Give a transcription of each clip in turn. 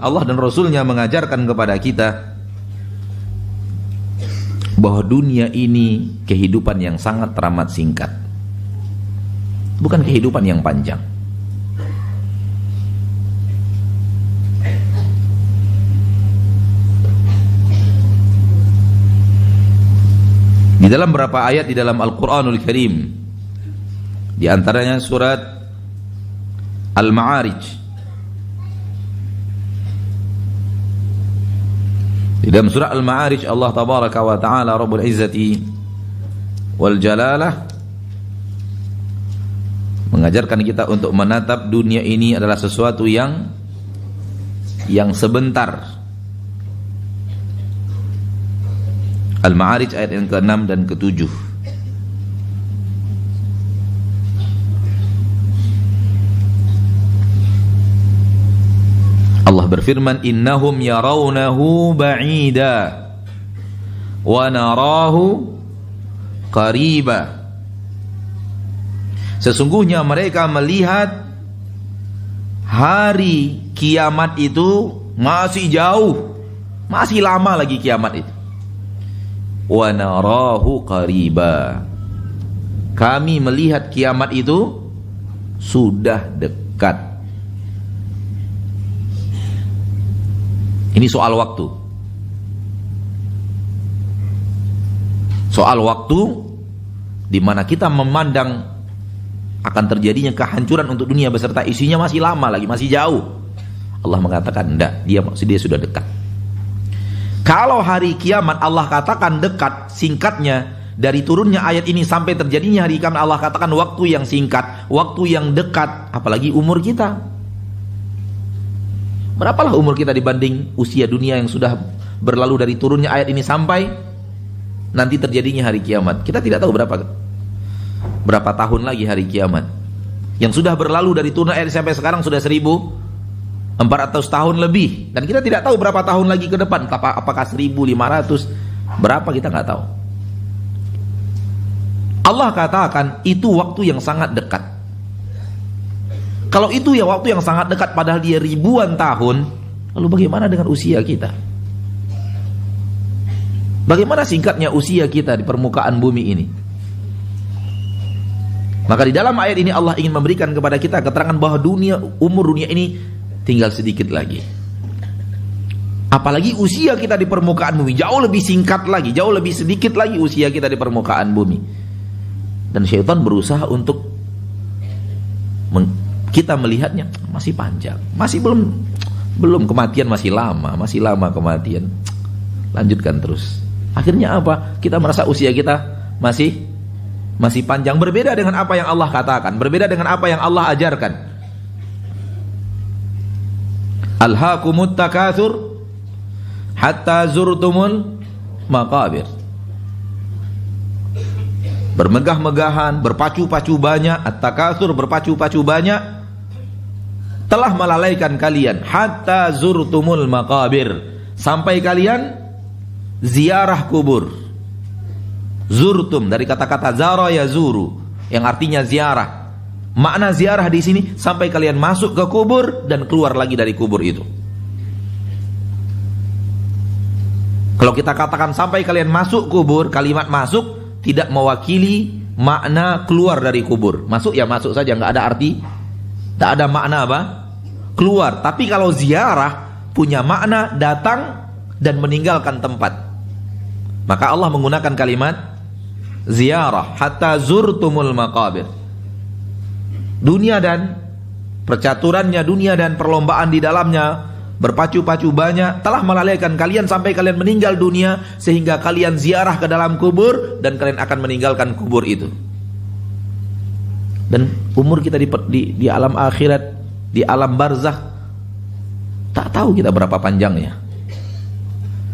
Allah dan Rasulnya mengajarkan kepada kita bahwa dunia ini kehidupan yang sangat teramat singkat, bukan kehidupan yang panjang. Di dalam beberapa ayat di dalam Al-Quranul Karim, di antaranya surat Al-Ma'arij, di dalam surah Al-Ma'arij Allah Tabaraka wa Ta'ala Rabbul Izzati wal Jalalah mengajarkan kita untuk menatap dunia ini adalah sesuatu yang sebentar. Al-Ma'arij ayat yang ke-6 dan ke-7. Allah berfirman, innahum yarawnahu ba'ida wa narahu qariba. Sesungguhnya mereka melihat hari kiamat itu masih jauh, masih lama lagi kiamat itu. Wa narahu qariba. Kami melihat kiamat itu sudah dekat. Ini soal waktu. Soal waktu di mana kita memandang akan terjadinya kehancuran untuk dunia beserta isinya masih lama lagi, masih jauh. Allah mengatakan enggak, dia sudah dekat. Kalau hari kiamat Allah katakan dekat, singkatnya dari turunnya ayat ini sampai terjadinya hari kiamat Allah katakan waktu yang singkat, waktu yang dekat, apalagi umur kita. Berapalah umur kita dibanding usia dunia yang sudah berlalu dari turunnya ayat ini sampai nanti terjadinya hari kiamat? Kita tidak tahu berapa tahun lagi hari kiamat. Yang sudah berlalu dari turun ayat sampai sekarang sudah 1400 tahun lebih, dan kita tidak tahu berapa tahun lagi ke depan, apakah 1500, berapa kita nggak tahu. Allah katakan itu waktu yang sangat dekat. Kalau itu ya waktu yang sangat dekat padahal dia ribuan tahun, lalu bagaimana dengan usia kita? Bagaimana singkatnya usia kita di permukaan bumi ini? Maka di dalam ayat ini Allah ingin memberikan kepada kita keterangan bahwa umur dunia ini tinggal sedikit lagi. Apalagi usia kita di permukaan bumi jauh lebih singkat lagi, jauh lebih sedikit lagi usia kita di permukaan bumi. Dan syaitan berusaha untuk kita melihatnya masih panjang, masih belum kematian, masih lama kematian. Lanjutkan terus. Akhirnya apa? Kita merasa usia kita masih panjang, berbeda dengan apa yang Allah katakan, berbeda dengan apa yang Allah ajarkan. Alhaakumut takatsur hatta zurtumul maqabir. Bermegah-megahan, berpacu-pacu banyak, at-takatsur berpacu-pacu banyak, telah melalaikan kalian hatta zurtumul maqabir, sampai kalian ziarah kubur. Zurtum dari kata-kata zara yazuru yang artinya ziarah. Makna ziarah di sini sampai kalian masuk ke kubur dan keluar lagi dari kubur itu. Kalau kita katakan sampai kalian masuk kubur, kalimat masuk tidak mewakili makna keluar dari kubur. Masuk ya masuk saja, nggak ada arti, nggak ada makna apa? Keluar. Tapi kalau ziarah punya makna datang dan meninggalkan tempat. Maka Allah menggunakan kalimat ziarah hatta zurtumul maqabir. Dunia dan percaturannya, dunia dan perlombaan di dalamnya, berpacu-pacu banyak, telah melalaikan kalian sampai kalian meninggal dunia, sehingga kalian ziarah ke dalam kubur dan kalian akan meninggalkan kubur itu. Dan umur kita di alam akhirat, di alam barzakh, tak tahu kita berapa panjangnya.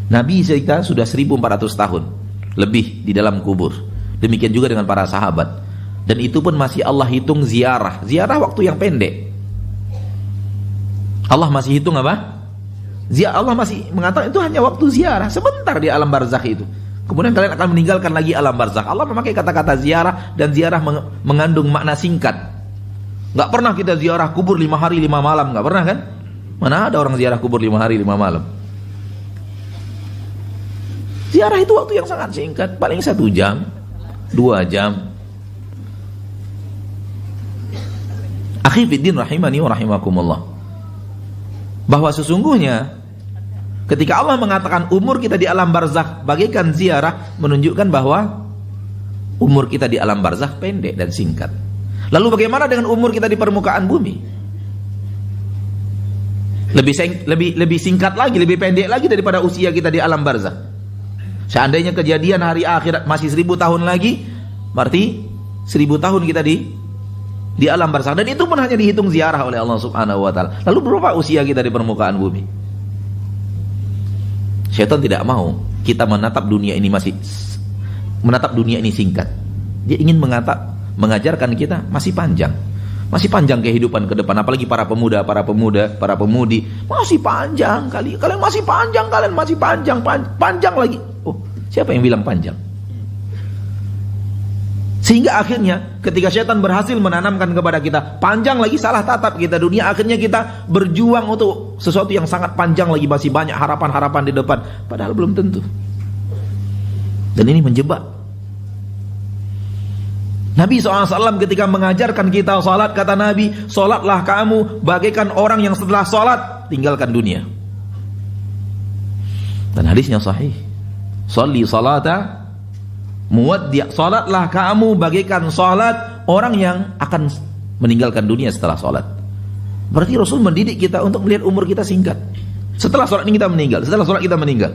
Nabi kita sudah 1400 tahun lebih di dalam kubur. Demikian juga dengan para sahabat. Dan itu pun masih Allah hitung ziarah. Ziarah waktu yang pendek. Allah masih hitung apa? Allah masih mengatakan itu hanya waktu ziarah, sebentar di alam barzakh itu. Kemudian kalian akan meninggalkan lagi alam barzakh. Allah memakai kata-kata ziarah, dan ziarah mengandung makna singkat. Gak pernah kita ziarah kubur 5 hari 5 malam, gak pernah kan? Mana ada orang ziarah kubur 5 hari 5 malam? Ziarah itu waktu yang sangat singkat, paling 1 jam, 2 jam. Akhi fiddin rahimani wa rahimakumullah, bahwa sesungguhnya ketika Allah mengatakan umur kita di alam barzakh bagaikan ziarah, menunjukkan bahwa umur kita di alam barzakh pendek dan singkat. Lalu bagaimana dengan umur kita di permukaan bumi? Lebih singkat lagi, lebih pendek lagi daripada usia kita di alam barzakh. Seandainya kejadian hari akhirat masih 1000 tahun lagi, berarti 1000 tahun kita di alam barzakh, dan itu pun hanya dihitung ziarah oleh Allah Subhanahu wa taala. Lalu berapa usia kita di permukaan bumi? Syaitan tidak mau kita menatap dunia ini singkat. Dia ingin mengajarkan kita masih panjang kehidupan ke depan. Apalagi para pemuda, para pemudi masih panjang kali. Kalian masih panjang lagi. Oh, siapa yang bilang panjang? Sehingga akhirnya ketika syaitan berhasil menanamkan kepada kita panjang lagi, salah tatap kita dunia, akhirnya kita berjuang untuk sesuatu yang sangat panjang lagi, masih banyak harapan-harapan di depan, padahal belum tentu. Dan ini menjebak. Nabi SAW ketika mengajarkan kita salat, kata Nabi, salatlah kamu bagaikan orang yang setelah salat tinggalkan dunia. Dan hadisnya sahih. Shalli salata muwaddi', salatlah kamu bagaikan salat orang yang akan meninggalkan dunia setelah salat. Berarti Rasul mendidik kita untuk melihat umur kita singkat. Setelah salat ini kita meninggal, setelah salat kita meninggal.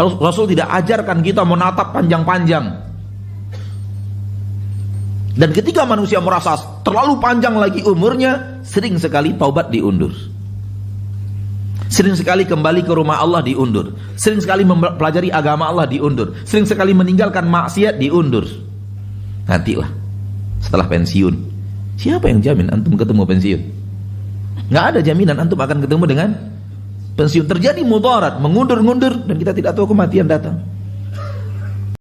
Rasul tidak ajarkan kita menatap panjang-panjang. Dan ketika manusia merasa terlalu panjang lagi umurnya, sering sekali taubat diundur. Sering sekali kembali ke rumah Allah diundur. Sering sekali mempelajari agama Allah diundur. Sering sekali meninggalkan maksiat diundur. Nantilah setelah pensiun, siapa yang jamin antum ketemu pensiun? Nggak ada jaminan antum akan ketemu dengan pensiun. Terjadi mudarat, mengundur-ngundur, dan kita tidak tahu kematian datang.